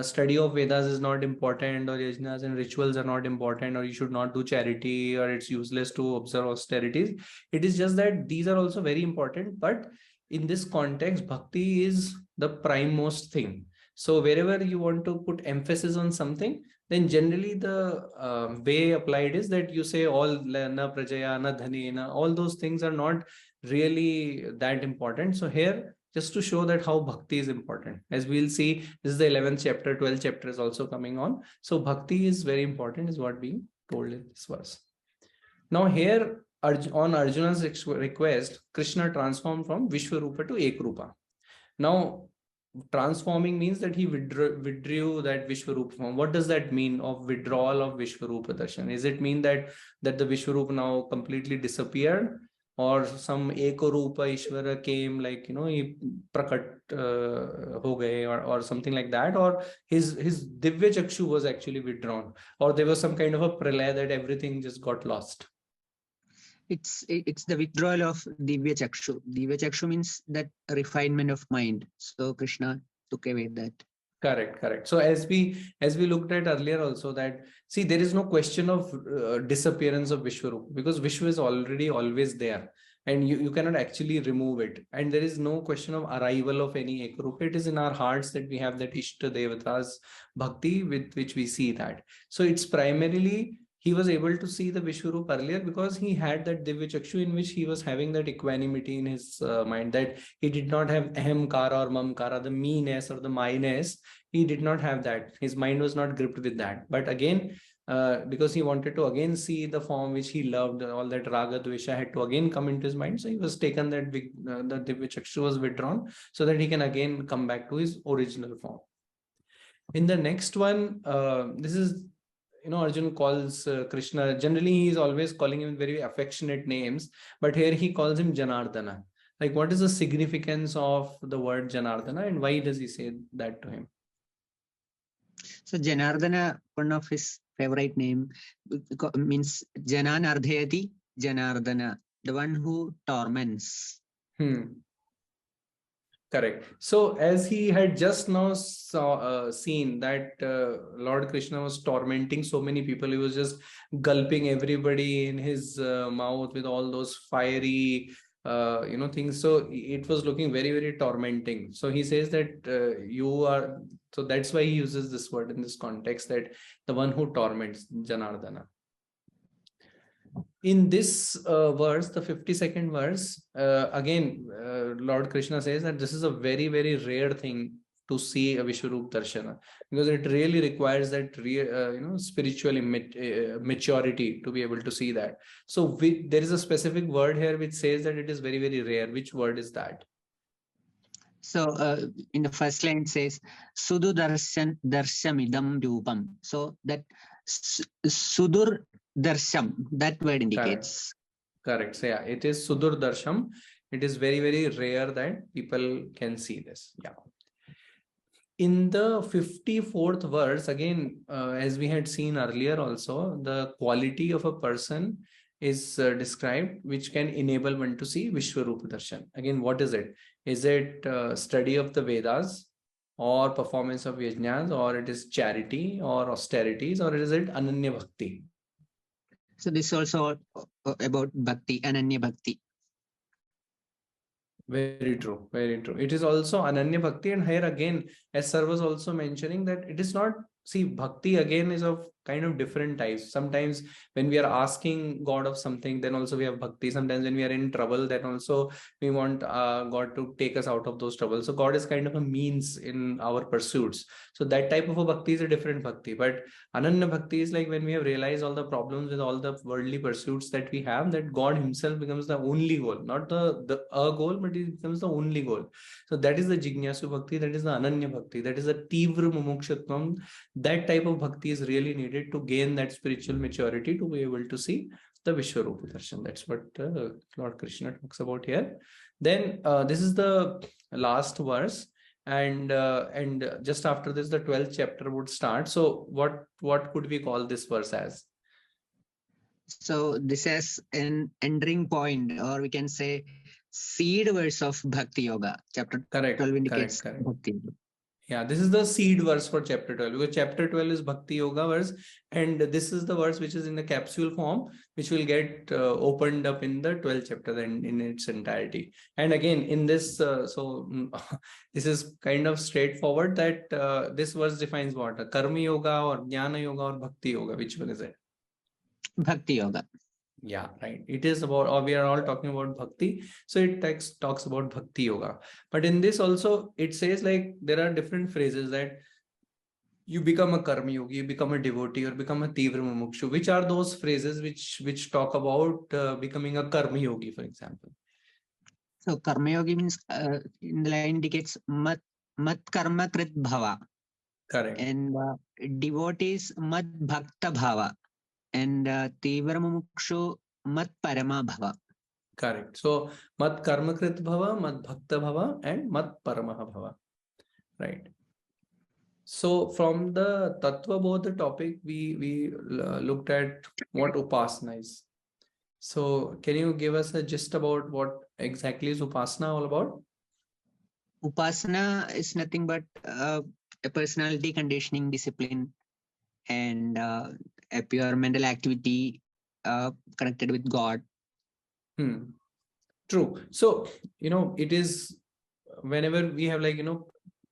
study of Vedas is not important, or yajnas and rituals are not important, or you should not do charity, or it's useless to observe austerities. It is just that these are also very important, but in this context bhakti is the primemost thing. So wherever you want to put emphasis on something, then generally the way applied is that you say all na prajaya, na dhanena, all those things are not really that important. So here, just to show that how bhakti is important, as we'll see, this is the 11th chapter, 12th chapter is also coming on. So bhakti is very important, is what being told in this verse. Now here, on Arjuna's request, Krishna transformed from Vishwarupa to Ekrupa. Now, transforming means that he withdrew that Vishwarupa form. What does that mean of withdrawal of Vishwarupa darshan? Is it mean that the Vishwarupa now completely disappeared, or some Ekarupa Ishvara came, like he prakat ho gaye, or something like that, or his Divya Chakshu was actually withdrawn, or there was some kind of a pralaya that everything just got lost? It's the withdrawal of Divya Chakshu. Divya Chakshu means that refinement of mind. So Krishna took away that. Correct. So as we looked at earlier also, that see, there is no question of disappearance of Vishwarupa, because Vishwa is already always there, and you cannot actually remove it. And there is no question of arrival of any Ekarupa. It is in our hearts that we have that Ishta Devatas bhakti with which we see that. So it's primarily, he was able to see the Vishwarupa earlier because he had that Divya Chakshu in which he was having that equanimity in his mind, that he did not have ahamkara or mamkara, the me-ness or the my-ness. He did not have that. His mind was not gripped with that. But again, because he wanted to again see the form which he loved, all that raga dvesha had to again come into his mind. So he was taken that the Divya Chakshu was withdrawn so that he can again come back to his original form. In the next one, this is, Arjuna calls Krishna. Generally, he is always calling him very affectionate names, but here he calls him Janardana. Like, what is the significance of the word Janardana, and why does he say that to him? So Janardana, one of his favorite name, means Janan Ardhayati Janardana, the one who torments. Correct. So as he had just now seen that Lord Krishna was tormenting so many people, he was just gulping everybody in his mouth with all those fiery things. So it was looking very, very tormenting. So he says that you are, so that's why he uses this word in this context, that the one who torments, Janardana. In this verse, the 52nd verse, again, Lord Krishna says that this is a very, very rare thing to see a Vishwarupa darshana, because it really requires that spiritual maturity to be able to see that. So there is a specific word here which says that it is very, very rare. Which word is that? So in the first line it says Sudur darshamidam rupam. So that Sudur darsham, that word indicates. Correct. So yeah, it is Sudur darsham. It is very, very rare that people can see this. Yeah. In the 54th verse, again, as we had seen earlier also, the quality of a person is described which can enable one to see Vishwarupa darshan. Again, what is it? Is it study of the Vedas, or performance of yajnas, or it is charity or austerities, or is it ananya bhakti? So this is also about bhakti, ananya bhakti. Very true, very true. It is also ananya bhakti, and here again, as Sir was also mentioning, that it is not, see, bhakti again is of kind of different types. Sometimes when we are asking God of something, then also we have bhakti. Sometimes when we are in trouble, then also we want God to take us out of those troubles. So God is kind of a means in our pursuits. So that type of a bhakti is a different bhakti. But ananya bhakti is like when we have realized all the problems with all the worldly pursuits that we have, that God himself becomes the only goal, not the goal, but it becomes the only goal. So that is the jignasu bhakti, that is the ananya bhakti, that is the tivra mumukshutvam. That type of bhakti is really needed to gain that spiritual maturity to be able to see the Vishwarupa darshan. That's what Lord Krishna talks about here. Then this is the last verse, and just after this, the 12th chapter would start. So what could we call this verse as? So this is an entering point, or we can say seed verse of Bhakti Yoga. Chapter 12 indicates Bhakti Yoga. Yeah, this is the seed verse for chapter 12, because chapter 12 is Bhakti Yoga verse, and this is the verse which is in the capsule form, which will get opened up in the 12th chapter and in its entirety. And again, in this, this is kind of straightforward, that this verse defines what? A Karma Yoga or Jnana Yoga or Bhakti Yoga. Which one is it? Bhakti Yoga. Yeah, right. It is about, or we are all talking about bhakti. So it talks about Bhakti Yoga. But in this also, it says like there are different phrases that you become a karma yogi, you become a devotee, or become a tivra mumukshu. Which are those phrases which talk about becoming a karma yogi, for example? So karma yogi means in the line indicates mat karma krit bhava. Correct. And devotees mat bhakta bhava. And tivra mumukshu mat parama bhava. Correct. So mat karma krit bhava, mat bhakta bhava, and mat paramaha bhava. Right. So from the Tattva Bodha topic, we looked at what Upasana is. So can you give us a gist about what exactly is Upasana all about? Upasana is nothing but a personality conditioning discipline and a pure mental activity connected with God. True. So, it is whenever we have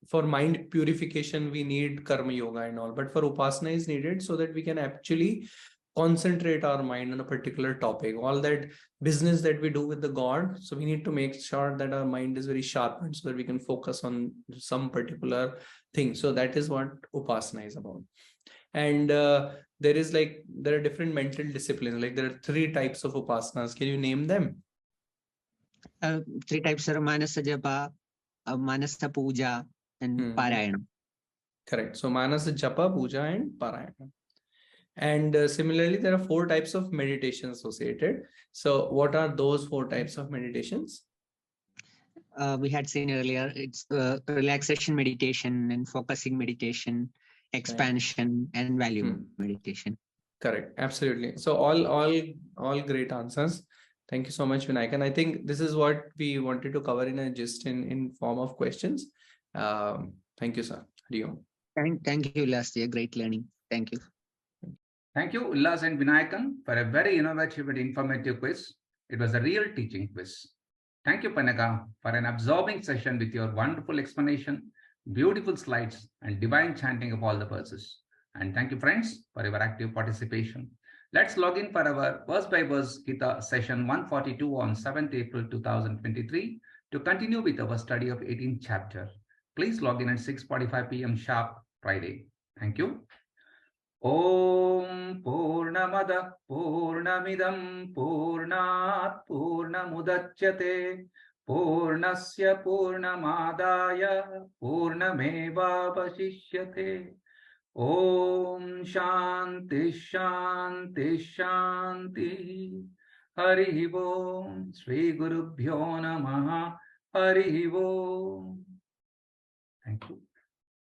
for mind purification, we need karma yoga and all, but for Upasana is needed so that we can actually concentrate our mind on a particular topic, all that business that we do with the God. So we need to make sure that our mind is very sharpened so that we can focus on some particular thing. So that is what Upasana is about. And there are different mental disciplines. Like there are 3 types of Upasanas. Can you name them? 3 types are Manasa Japa, Manasa Puja, and Parayana. Correct. So Manas is Japa, Puja, and Parayana. And similarly, there are 4 types of meditation associated. So what are those 4 types of meditations? We had seen earlier, it's relaxation meditation and focusing meditation, expansion and value meditation. Correct. Absolutely. So all great answers. Thank you so much, Vinayak. And I think this is what we wanted to cover in a gist in form of questions. Thank you, sir. Hari Om. Thank you, last year. Great learning. Thank you. Thank you, Ullas and Vinayakan, for a very innovative and informative quiz. It was a real teaching quiz. Thank you, Panaka, for an absorbing session with your wonderful explanation, beautiful slides, and divine chanting of all the verses. And thank you, friends, for your active participation. Let's log in for our verse-by-verse GITA session 142 on 7th April 2023 to continue with our study of 18th chapter. Please log in at 6:45 p.m. sharp Friday. Thank you. Om Purnamada Purnamidam Purnat Purnamudachyate Purnasya Purnamadaya Purnamevavashishyate. Om Shanti Shanti Shanti. Hari Om. Shri Gurubhyo Namaha. Hari Om. Thank you.